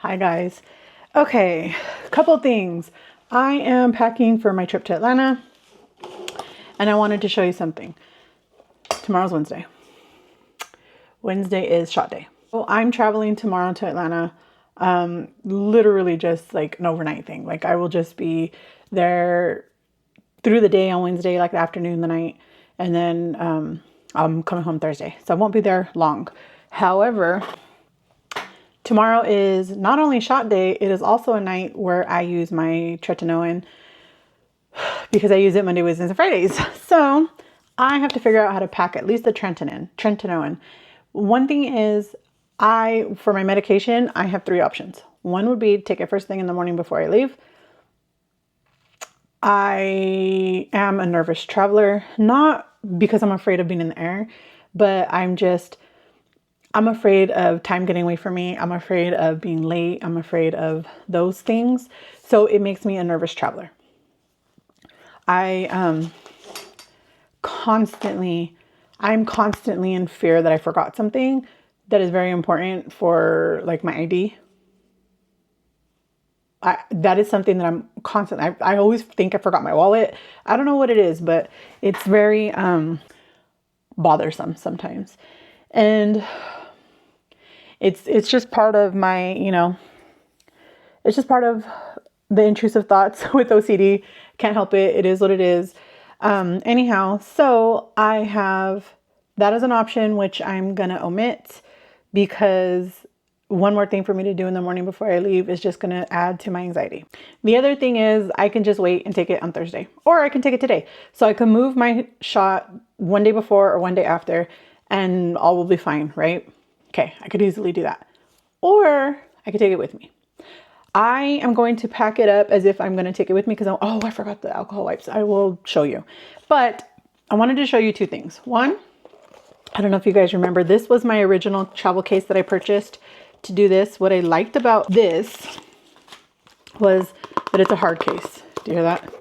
Hi guys. Okay, a couple things. I am packing for my trip to Atlanta and I wanted to show you something. Tomorrow's Wednesday. Wednesday is shot day. So I'm traveling tomorrow to Atlanta. Literally just like an overnight thing. Like I will just be there through the day on Wednesday, like the afternoon, the night, and then I'm coming home Thursday. So I won't be there long. However, tomorrow is not only shot day, it is also a night where I use my tretinoin because I use it Monday, Wednesdays, and Fridays. So I have to figure out how to pack at least the tretinoin. One thing is for my medication, I have 3 options. One would be take it first thing in the morning before I leave. I am a nervous traveler, not because I'm afraid of being in the air, but I'm afraid of time getting away from me. I'm afraid of being late. I'm afraid of those things. So it makes me a nervous traveler. I'm constantly in fear that I forgot something that is very important for like my ID. That is something that I'm constantly, I always think I forgot my wallet. I don't know what it is, but it's very bothersome sometimes. And it's just part of my, it's just part of the intrusive thoughts with OCD. Can't help it. It is what it is. Anyhow, so I have that as an option, which I'm going to omit because one more thing for me to do in the morning before I leave is just going to add to my anxiety. The other thing is I can just wait and take it on Thursday, or I can take it today. So I can move my shot one day before or one day after and all will be fine, right? Okay, I could easily do that. Or I could take it with me. I am going to pack it up as if I'm going to take it with me because I forgot the alcohol wipes. I will show you. But I wanted to show you 2 things. One, I don't know if you guys remember, this was my original travel case that I purchased to do this. What I liked about this was that it's a hard case. Do you hear that?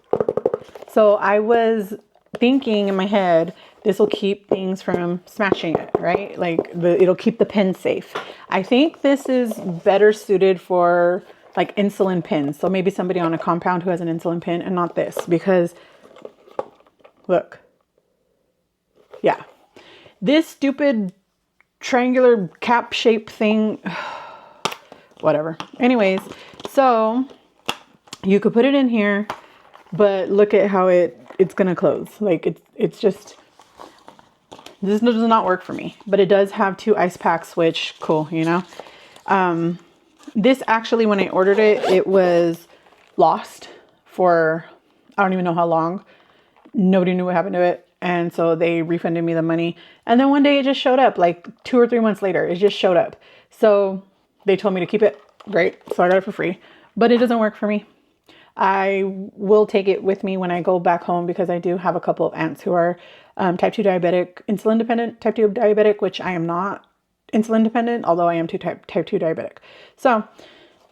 So I was thinking in my head, this will keep things from smashing it, right? Like it'll keep the pen safe. I think this is better suited for like insulin pins. So maybe somebody on a compound who has an insulin pin and not this, because look, yeah, this stupid triangular cap shape thing, whatever. Anyways, so you could put it in here, but look at how it's gonna close. Like it's just, this does not work for me, but it does have 2 ice packs, which cool, this actually, when I ordered it, it was lost for, I don't even know how long. Nobody knew what happened to it. And so they refunded me the money. And then one day it just showed up, like 2 or 3 months later, it just showed up. So they told me to keep it. Great. So I got it for free, but it doesn't work for me. I will take it with me when I go back home because I do have a couple of aunts who are type 2 diabetic, insulin dependent, type 2 diabetic, which I am not insulin dependent, although I am type 2 diabetic. So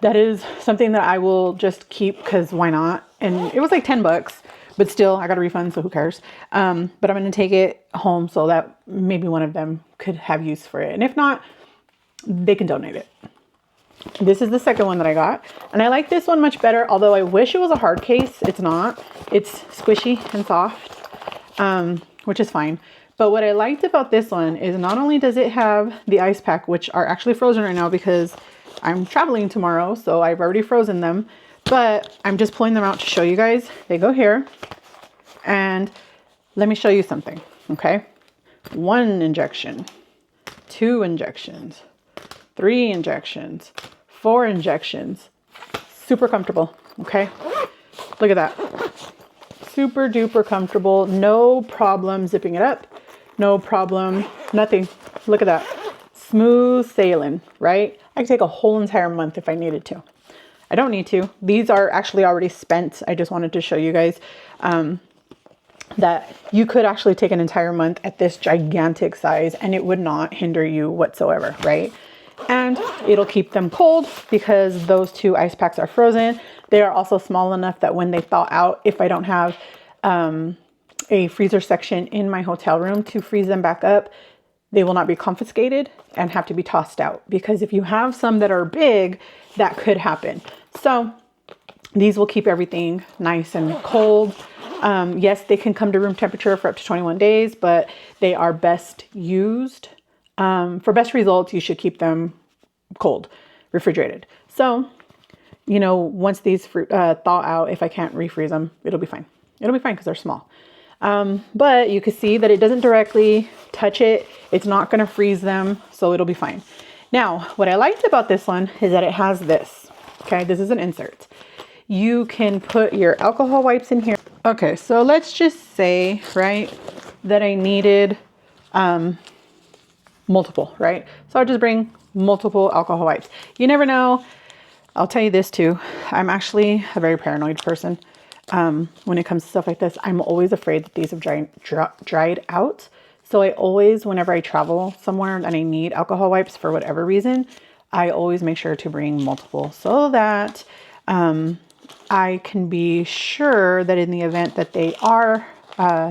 that is something that I will just keep because why not? And it was like $10, but still I got a refund, so who cares? But I'm going to take it home so that maybe one of them could have use for it. And if not, they can donate it. This is the second one that I got. And I like this one much better, although I wish it was a hard case. It's not. It's squishy and soft, which is fine. But what I liked about this one is not only does it have the ice pack, which are actually frozen right now because I'm traveling tomorrow, so I've already frozen them, but I'm just pulling them out to show you guys. They go here. And let me show you something, okay? 1 injection, 2 injections, 3 injections, 4 injections. Super comfortable, okay? Look at that. Super duper comfortable. No problem zipping it up. No problem. Nothing. Look at that. Smooth sailing, right? I could take a whole entire month if I needed to. I don't need to. These are actually already spent. I just wanted to show you guys that you could actually take an entire month at this gigantic size and it would not hinder you whatsoever, right? And it'll keep them cold because those 2 ice packs are frozen. They are also small enough that when they thaw out, if I don't have a freezer section in my hotel room to freeze them back up, they will not be confiscated and have to be tossed out, because if you have some that are big, that could happen. So these will keep everything nice and cold. Yes, they can come to room temperature for up to 21 days, but they are best used. For best results, you should keep them cold, refrigerated. So, you know, once these thaw out, if I can't refreeze them, it'll be fine. It'll be fine because they're small. But you can see that it doesn't directly touch it. It's not going to freeze them, so it'll be fine. Now, what I liked about this one is that it has this. Okay, this is an insert. You can put your alcohol wipes in here. Okay, so let's just say, right, that I needed multiple, right? So I'll just bring multiple alcohol wipes. You never know. I'll tell you this too. I'm actually a very paranoid person. When it comes to stuff like this, I'm always afraid that these have dried out. So I always, whenever I travel somewhere and I need alcohol wipes for whatever reason, I always make sure to bring multiple so that I can be sure that in the event that they are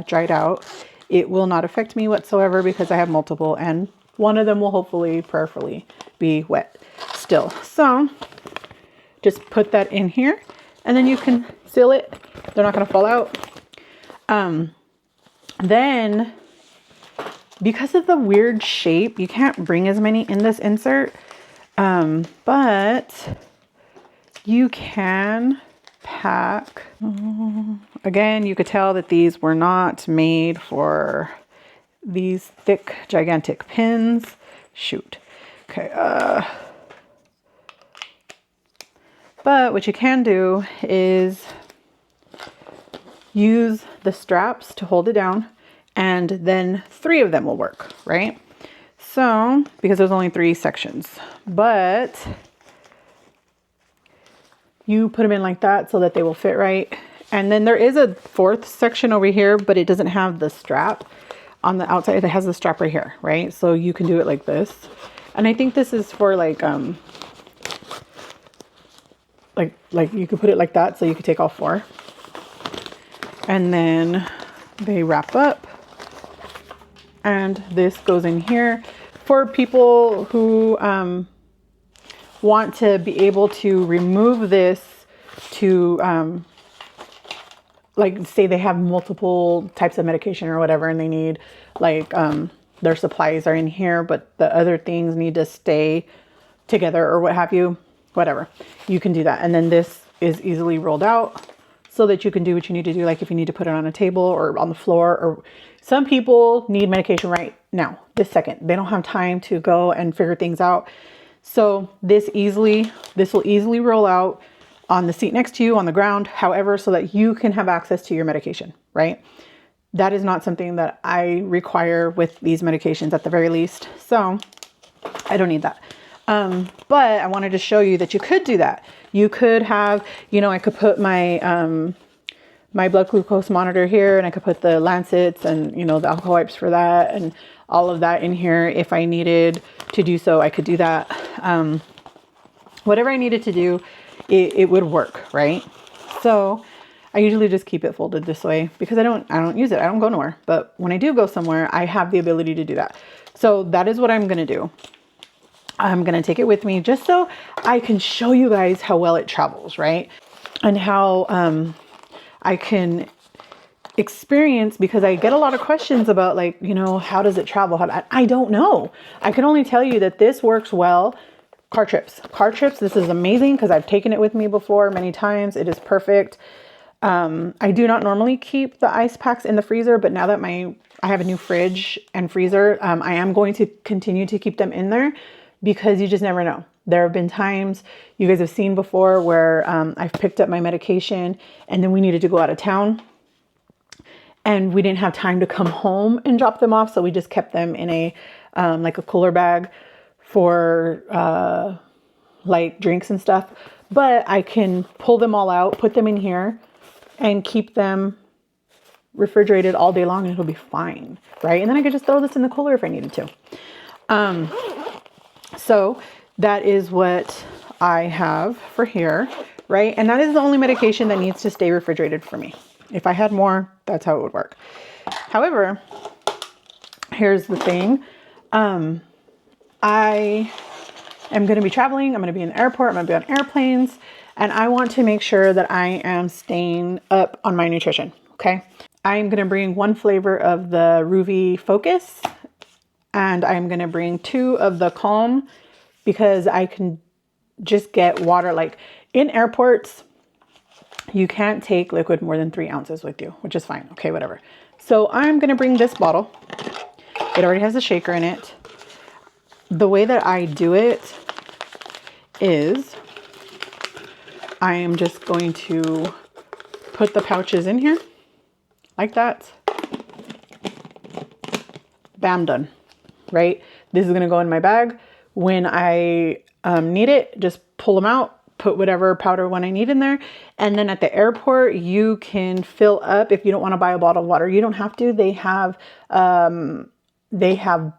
dried out, it will not affect me whatsoever because I have multiple, and one of them will hopefully, prayerfully, be wet still. So just put that in here and then you can seal it. They're not going to fall out. Then because of the weird shape, you can't bring as many in this insert. But you can pack. Again, you could tell that these were not made for these thick, gigantic pins. Shoot. Okay. But what you can do is use the straps to hold it down, and then 3 of them will work, right? So, because there's only 3 sections, but you put them in like that so that they will fit right. And then there is a 4th section over here, but it doesn't have the strap on the outside. It has the strap right here, right? So you can do it like this. And I think this is for like you could put it like that, so you could take all 4. And then they wrap up. And this goes in here for people who want to be able to remove this to like say they have multiple types of medication or whatever, and they need like their supplies are in here, but the other things need to stay together or what have you, whatever. You can do that. And then this is easily rolled out so that you can do what you need to do. Like if you need to put it on a table or on the floor, or some people need medication right now, this second. They don't have time to go and figure things out. So this will easily roll out on the seat next to you, on the ground, however, so that you can have access to your medication, right? That is not something that I require with these medications at the very least. So I don't need that. But I wanted to show you that you could do that. You could have, you know, I could put my, my blood glucose monitor here, and I could put the lancets and, you know, the alcohol wipes for that and all of that in here. If I needed to do so, I could do that. Whatever I needed to do, it would work, right? So I usually just keep it folded this way because I don't use it. I don't go nowhere. But when I do go somewhere, I have the ability to do that. So that is what I'm going to do. I'm going to take it with me just so I can show you guys how well it travels, right? And how I can experience, because I get a lot of questions about, like, you know, how does it travel? I don't know. I can only tell you that this works well. Car trips, this is amazing because I've taken it with me before many times. It is perfect. I do not normally keep the ice packs in the freezer, but now that I have a new fridge and freezer, I am going to continue to keep them in there because you just never know. There have been times you guys have seen before where I've picked up my medication and then we needed to go out of town and we didn't have time to come home and drop them off. So we just kept them in a like a cooler bag for light drinks and stuff. But I can pull them all out, put them in here, and keep them refrigerated all day long and it'll be fine, right? And then I could just throw this in the cooler if I needed to. So that is what I have for here, right? And that is the only medication that needs to stay refrigerated for me. If I had more, that's how it would work. However, here's the thing. I am going to be traveling. I'm going to be in the airport. I'm going to be on airplanes. And I want to make sure that I am staying up on my nutrition. Okay. I'm going to bring one flavor of the Ruvi Focus. And I'm going to bring 2 of the Calm because I can just get water. Like in airports, you can't take liquid more than 3 ounces with you, which is fine. Okay, whatever. So I'm going to bring this bottle. It already has a shaker in it. The way that I do it is I am just going to put the pouches in here like that. Bam, done. Right? This is going to go in my bag. When I need it, just pull them out, put whatever powder one I need in there. And then at the airport, you can fill up. If you don't want to buy a bottle of water, you don't have to. They have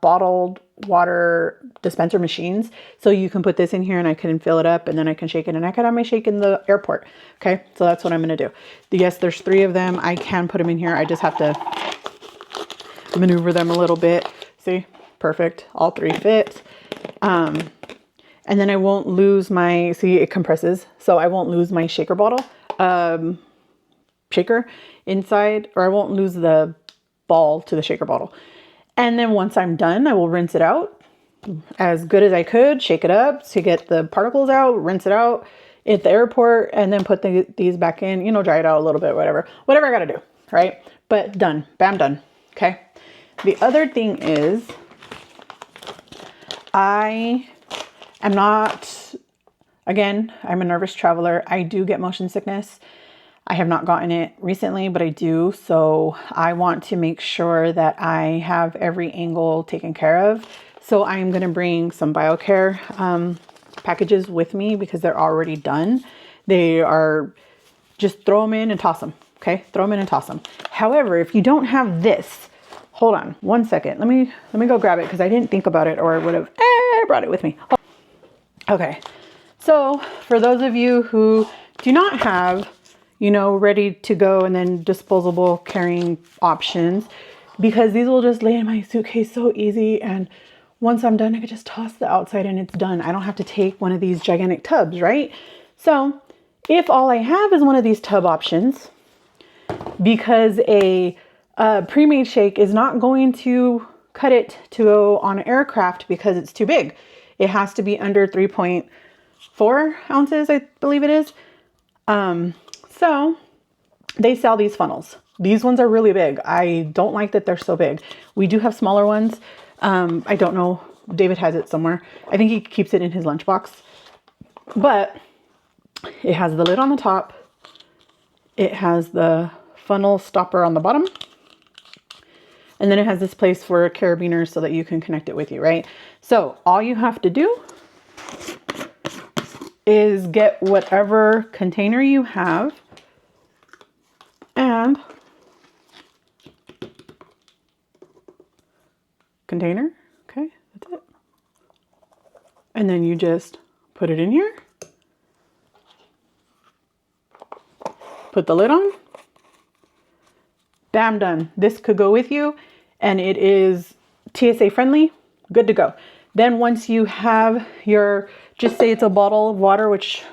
bottled water dispenser machines. So you can put this in here and I can fill it up and then I can shake it, and I can have my shake in the airport. Okay. So that's what I'm going to do. Yes, there's 3 of them. I can put them in here. I just have to maneuver them a little bit. See? Perfect. All 3 fit. And then I won't lose my, see, it compresses. So I won't lose my shaker bottle, shaker inside, or I won't lose the ball to the shaker bottle. And then once I'm done, I will rinse it out as good as I could, shake it up to get the particles out, rinse it out at the airport, and then put these back in, you know, dry it out a little bit, whatever I got to do. Right. But done. Bam, done. Okay. The other thing is, I am not, again, I'm a nervous traveler. I do get motion sickness. I have not gotten it recently, but I do. So I want to make sure that I have every angle taken care of. So I'm going to bring some Biocare packages with me because they're already done. They are, just throw them in and toss them. Okay. Throw them in and toss them. However, if you don't have this, hold on one second. Let me go grab it because I didn't think about it, or I would have brought it with me. Okay. So for those of you who do not have, you know, ready to go and then disposable carrying options, because these will just lay in my suitcase so easy. And once I'm done, I could just toss the outside and it's done. I don't have to take one of these gigantic tubs, right? So if all I have is one of these tub options, because a pre-made shake is not going to cut it to go on an aircraft because it's too big. It has to be under 3.4 ounces, I believe it is. So they sell these funnels. These ones are really big. I don't like that they're so big. We do have smaller ones. I don't know. David has it somewhere. I think he keeps it in his lunchbox. But it has the lid on the top. It has the funnel stopper on the bottom. And then it has this place for carabiners so that you can connect it with you, right? So all you have to do is get whatever container you have and container. Okay, that's it. And then you just put it in here. Put the lid on. Bam, done. This could go with you and it is TSA friendly. Good to go. Then once you have your, just say it's a bottle of water, which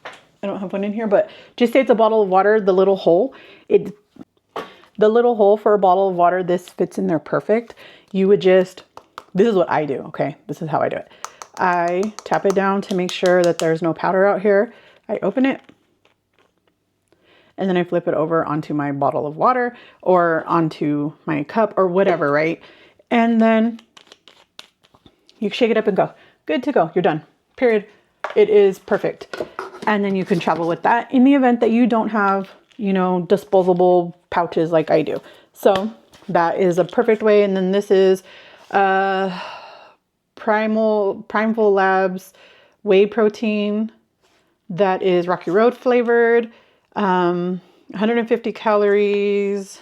I don't have one in here, but just say it's a bottle of water, the little hole, the little hole for a bottle of water, this fits in there perfect. You would just, this is what I do. Okay. This is how I do it. I tap it down to make sure that there's no powder out here. I open it. And then I flip it over onto my bottle of water or onto my cup or whatever, right? And then you shake it up and go. Good to go. You're done. Period. It is perfect. And then you can travel with that in the event that you don't have, you know, disposable pouches like I do. So that is a perfect way. And then this is Primal Labs whey protein that is Rocky Road flavored. 150 calories,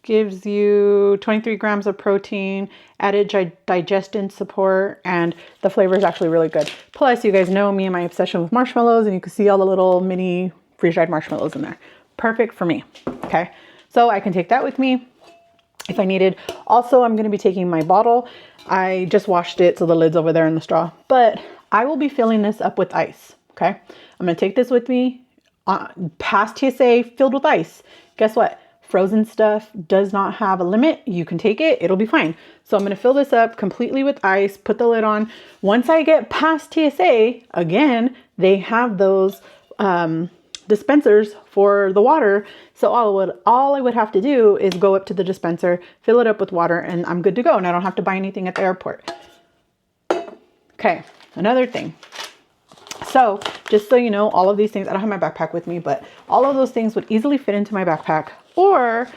gives you 23 grams of protein, added digestion support, and the flavor is actually really good. Plus, you guys know me and my obsession with marshmallows, and you can see all the little mini freeze-dried marshmallows in there. Perfect for me. Okay, so I can take that with me. if I needed. Also, I'm going to be taking my bottle. I just washed it, so the lid's over there in the straw. But I will be filling this up with ice, okay? I'm going to take this with me past TSA filled with ice. Guess what? Frozen stuff does not have a limit. You can take it. It'll be fine. So I'm going to fill this up completely with ice, put the lid on. Once I get past TSA, again, they have those dispensers for the water. So all I would have to do is go up to the dispenser, fill it up with water, and I'm good to go. And I don't have to buy anything at the airport. Okay, another thing. So just so you know, all of these things, I don't have my backpack with me, but all of those things would easily fit into my backpack. Or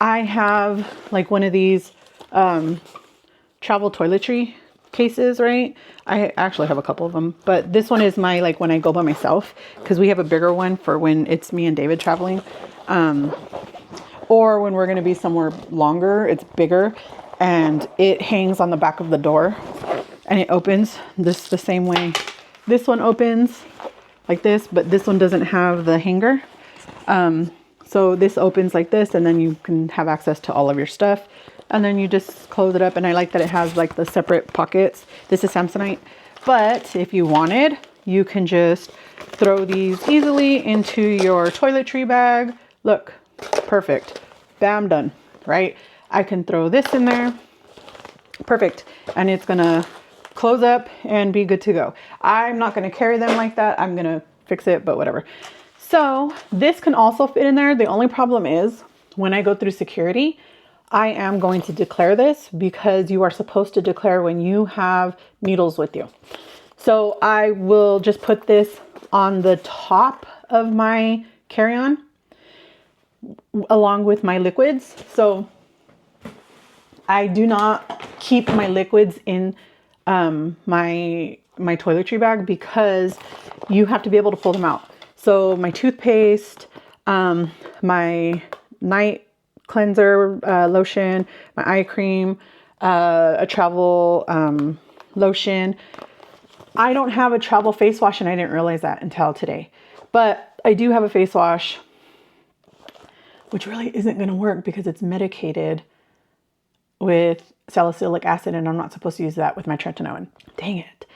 I have like one of these travel toiletry cases, right? I actually have a couple of them, but this one is my, like when I go by myself, because we have a bigger one for when it's me and David traveling. Or when we're going to be somewhere longer, it's bigger and it hangs on the back of the door and it opens this the same way. This one opens like this, but this one doesn't have the hanger. So this opens like this, and then you can have access to all of your stuff. And then you just close it up. And I like that it has like the separate pockets. This is Samsonite. But if you wanted, you can just throw these easily into your toiletry bag. Look, perfect. Bam, done, right? I can throw this in there. Perfect. And it's going to close up and be good to go. I'm not going to carry them like that. I'm going to fix it, but whatever. So this can also fit in there. The only problem is when I go through security, I am going to declare this because you are supposed to declare when you have needles with you. So I will just put this on the top of my carry-on along with my liquids. So I do not keep my liquids in my toiletry bag because you have to be able to pull them out. So my toothpaste, my night cleanser lotion, my eye cream, a travel lotion. I don't have a travel face wash, and I didn't realize that until today. But I do have a face wash, which really isn't going to work because it's medicated with salicylic acid, and I'm not supposed to use that with my tretinoin. Dang it.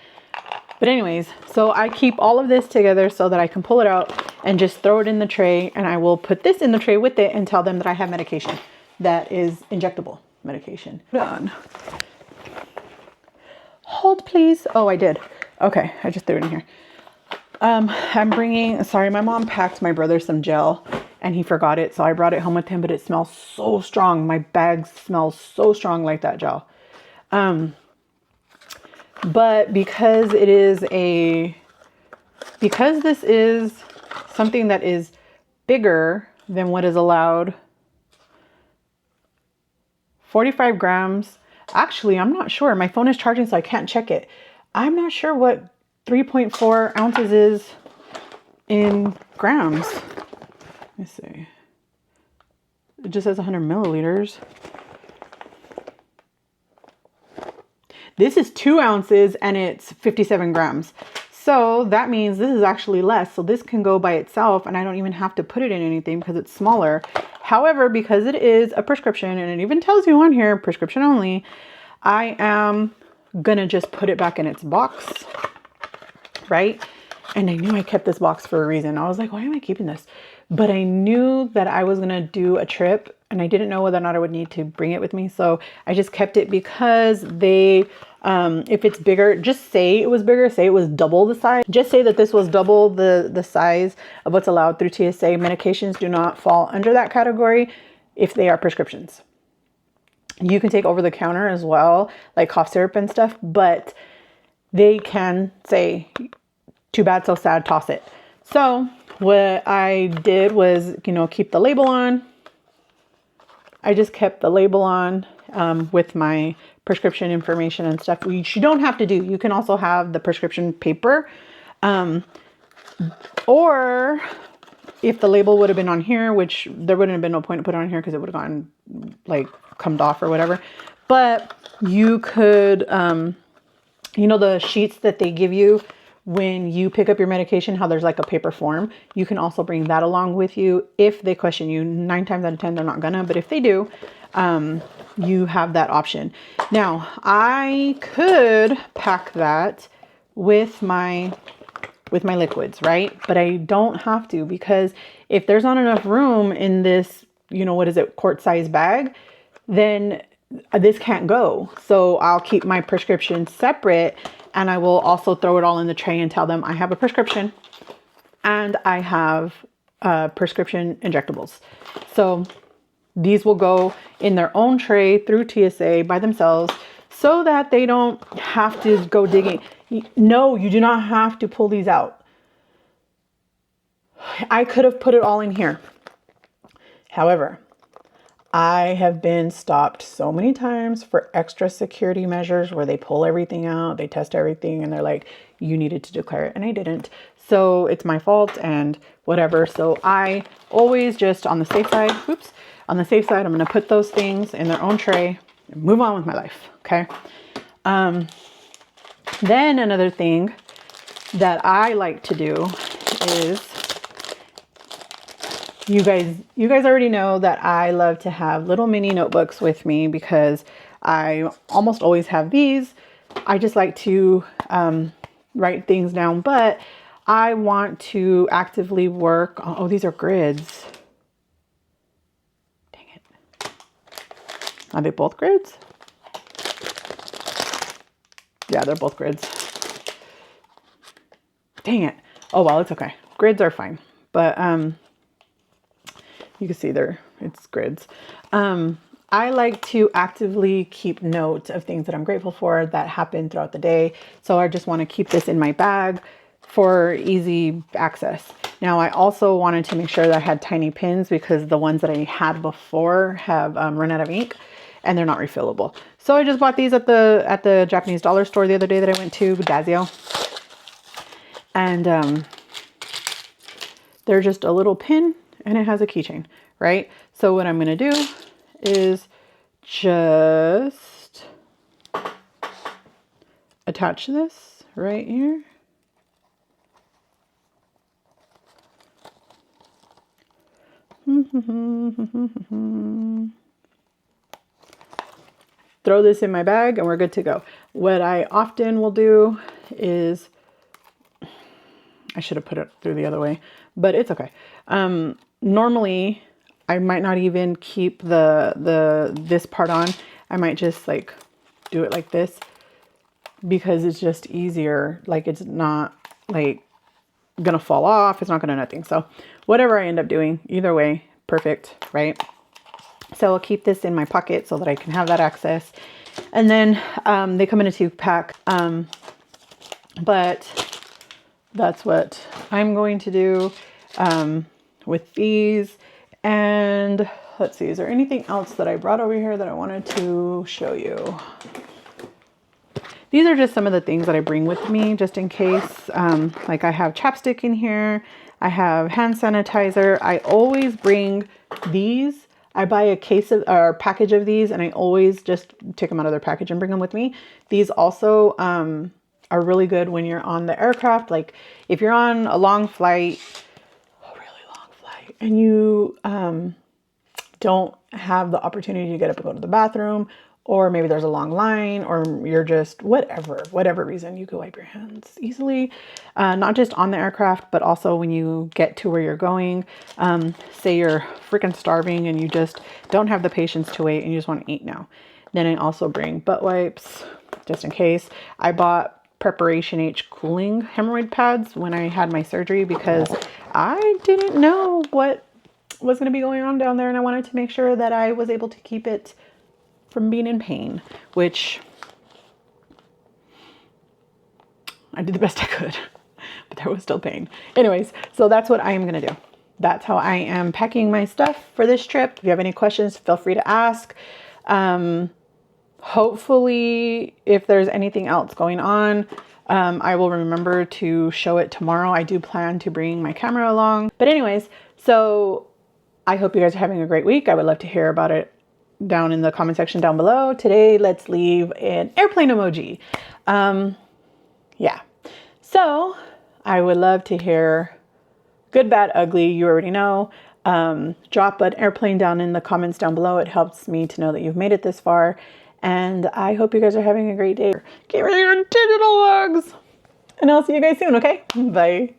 But anyways, so I keep all of this together so that I can pull it out and just throw it in the tray, and I will put this in the tray with it and tell them that I have medication that is injectable medication. Done. Hold please. Oh, I did. Okay, I just threw it in here. I'm bringing, sorry, my mom packed my brother some gel and he forgot it. So I brought it home with him, but it smells so strong. My bag smells so strong like that gel. But because this is something that is bigger than what is allowed, 45 grams. Actually, I'm not sure. My phone is charging, so I can't check it. I'm not sure what 3.4 ounces is in grams. Let me see. It just says 100 milliliters. This is 2 ounces and it's 57 grams. So that means this is actually less. So this can go by itself and I don't even have to put it in anything because it's smaller. However, because it is a prescription and it even tells you on here, prescription only, I am gonna just put it back in its box, right? And I knew I kept this box for a reason. I was like, why am I keeping this? But I knew that I was gonna do a trip and I didn't know whether or not I would need to bring it with me. So I just kept it because they, if it's bigger, just say it was bigger, say it was double the size. Just say that this was double the size of what's allowed through TSA. Medications do not fall under that category if they are prescriptions. You can take over the counter as well, like cough syrup and stuff, but they can say, too bad, so sad, toss it. So what I did was, keep the label on. I just kept the label on with my prescription information and stuff, which you don't have to do. You can also have the prescription paper. Or if the label would have been on here, which there wouldn't have been no point to put it on here because it would have gotten come off or whatever. But you could, the sheets that they give you when you pick up your medication, how there's like a paper form, you can also bring that along with you. If they question you, 9 times out of 10, they're not gonna, but if they do, you have that option. Now, I could pack that with my liquids, right? But I don't have to, because if there's not enough room in this, you know, what is it, quart size bag, then this can't go. So I'll keep my prescription separate, and I will also throw it all in the tray and tell them I have a prescription and I have prescription injectables. So these will go in their own tray through TSA by themselves, so that they don't have to go digging. No, you do not have to pull these out. I could have put it all in here. However, I have been stopped so many times for extra security measures where they pull everything out, they test everything, and they're like, you needed to declare it, and I didn't. So it's my fault and whatever. So I always just on the safe side, on the safe side, I'm going to put those things in their own tray and move on with my life. Okay. Then another thing that I like to do is, you guys already know that I love to have little mini notebooks with me, because I almost always have these. I just like to write things down, but I want to actively work on, oh, these are grids. Dang it. Are they both grids? Yeah, they're both grids. Dang it. Oh, well, it's okay. Grids are fine. But you can see it's grids. I like to actively keep note of things that I'm grateful for that happen throughout the day. So I just want to keep this in my bag for easy access. Now, I also wanted to make sure that I had tiny pins, because the ones that I had before have run out of ink and they're not refillable. So I just bought these at the Japanese dollar store the other day that I went to, Dazio. And they're just a little pin, and it has a keychain, right? So what I'm going to do is just attach this right here. Throw this in my bag and we're good to go. What I often will do is, I should have put it through the other way, but it's okay. Normally I might not even keep this part on. I might just like do it like this, because it's just easier. Like, it's not like gonna fall off. It's not gonna nothing. So whatever I end up doing, either way, perfect, right? So I'll keep this in my pocket so that I can have that access. And then they come in a 2-pack. But that's what I'm going to do with these. And let's see, is there anything else that I brought over here that I wanted to show you? These are just some of the things that I bring with me just in case. Like, I have chapstick in here. I have hand sanitizer. I always bring these. I buy a case of, or package of these, and I always just take them out of their package and bring them with me. These also are really good when you're on the aircraft. Like, if you're on a long flight, a really long flight, and you don't have the opportunity to get up and go to the bathroom, or maybe there's a long line, or you're just whatever reason, you can wipe your hands easily. Not just on the aircraft, but also when you get to where you're going. Say you're freaking starving and you just don't have the patience to wait and you just want to eat now. Then I also bring butt wipes just in case. I bought Preparation H cooling hemorrhoid pads when I had my surgery, because I didn't know what was going to be going on down there, and I wanted to make sure that I was able to keep it from being in pain, which I did the best I could, but there was still pain. Anyways, so that's what I am going to do. That's how I am packing my stuff for this trip. If you have any questions, feel free to ask. Hopefully, if there's anything else going on, I will remember to show it tomorrow. I do plan to bring my camera along. But anyways, so I hope you guys are having a great week. I would love to hear about it down in the comment section down below. Today, let's leave an airplane emoji. Yeah. So I would love to hear good, bad, ugly. You already know. drop an airplane down in the comments down below. It helps me to know that you've made it this far. And I hope you guys are having a great day. Get rid of your digital logs. And I'll see you guys soon, okay? Bye.